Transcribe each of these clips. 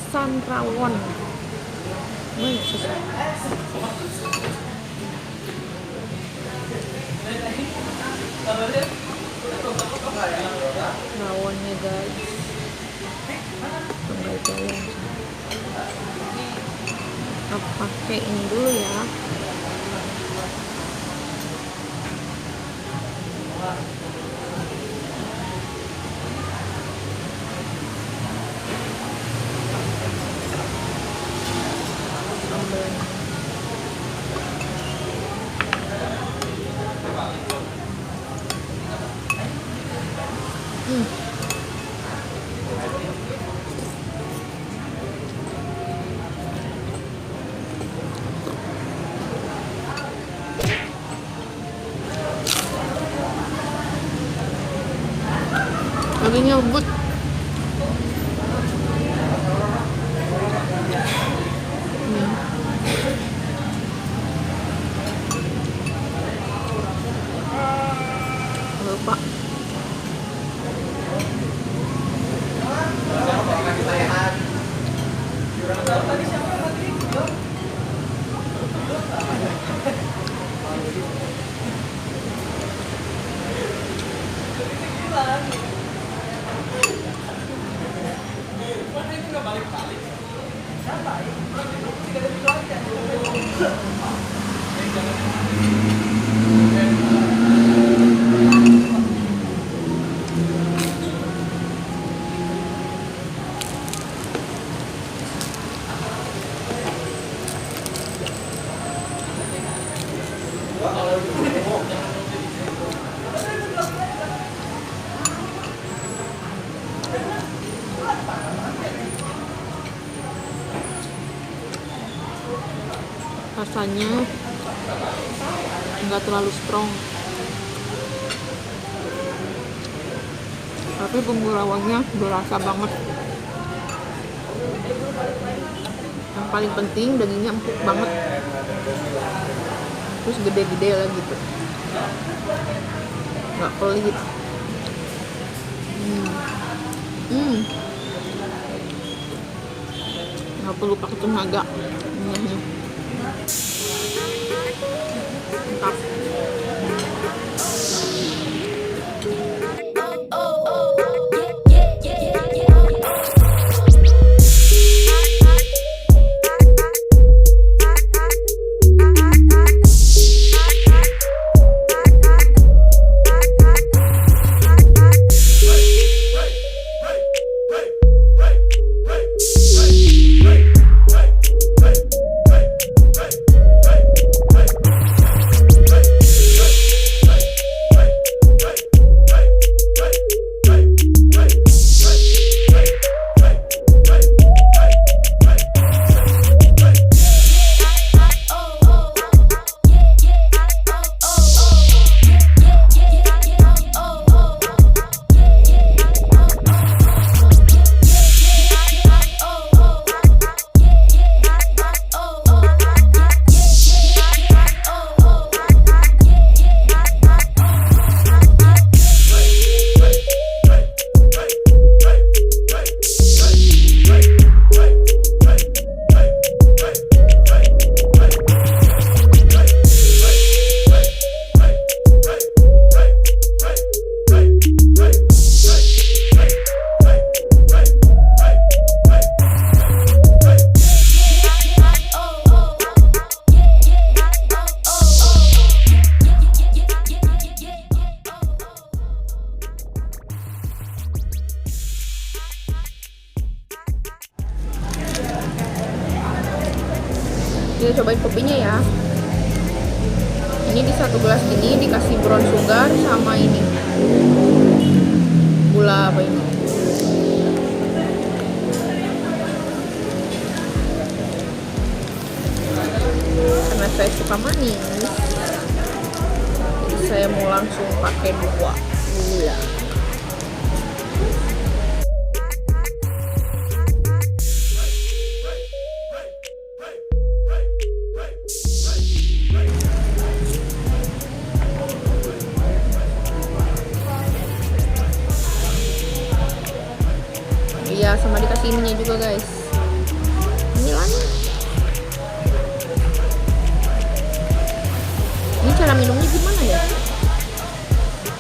sosan rawon. Susah. Rawonnya guys, tunggal jalan. Aku pakai ini dulu ya. Lagi nyebut. Lupa. Rasanya nggak terlalu strong, tapi bumbu rawonnya berasa banget. Yang paling penting dagingnya empuk banget, terus gede-gede lah gitu, nggak pelit. Nggak perlu pakai tenaga. Mantap. Kita cobain kopinya ya. Ini di satu gelas ini dikasih brown sugar sama ini gula apa ini? Karena saya suka manis, jadi saya mau langsung pakai 2 gula. Iya, sama dikasih ininya juga guys, camilannya. Ini cara minumnya gimana ya?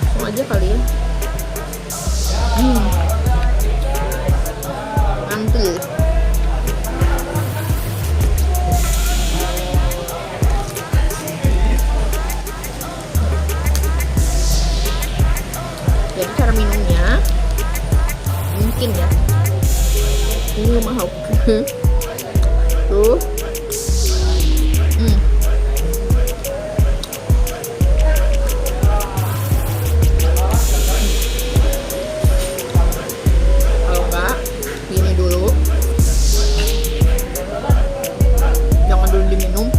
Langsung aja kali ya. Mantul. Jadi cara minumnya mungkin ya. Ini mahal. Tuh. Kalau enggak, gini dulu. Jangan dulu diminum.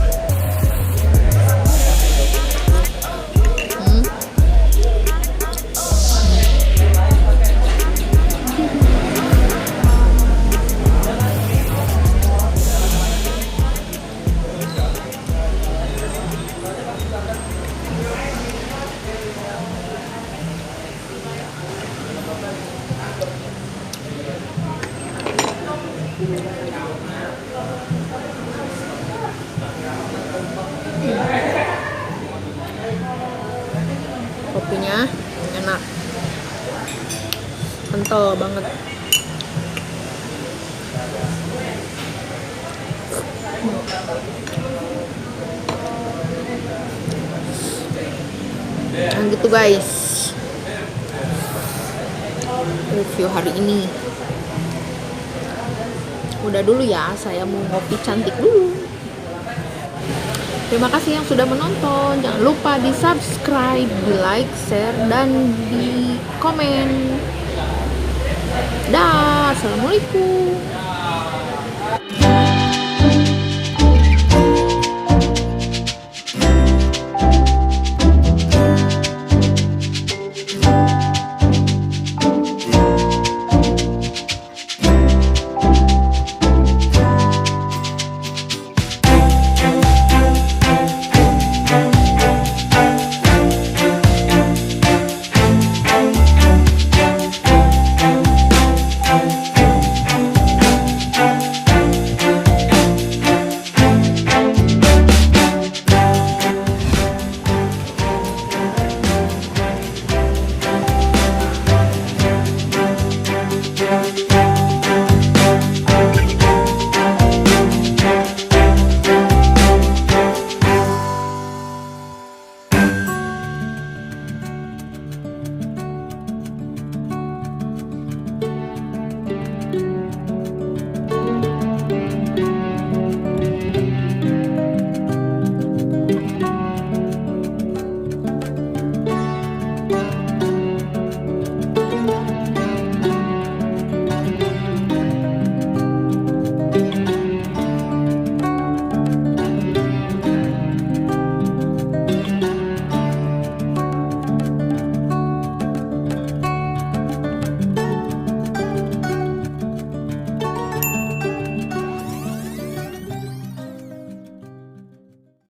Kopinya enak, kental banget. Nah gitu guys, review hari ini. Udah dulu ya, saya mau ngopi cantik dulu. Terima kasih yang sudah menonton. Jangan lupa di subscribe, di like, share, dan di komen. Dah, assalamualaikum.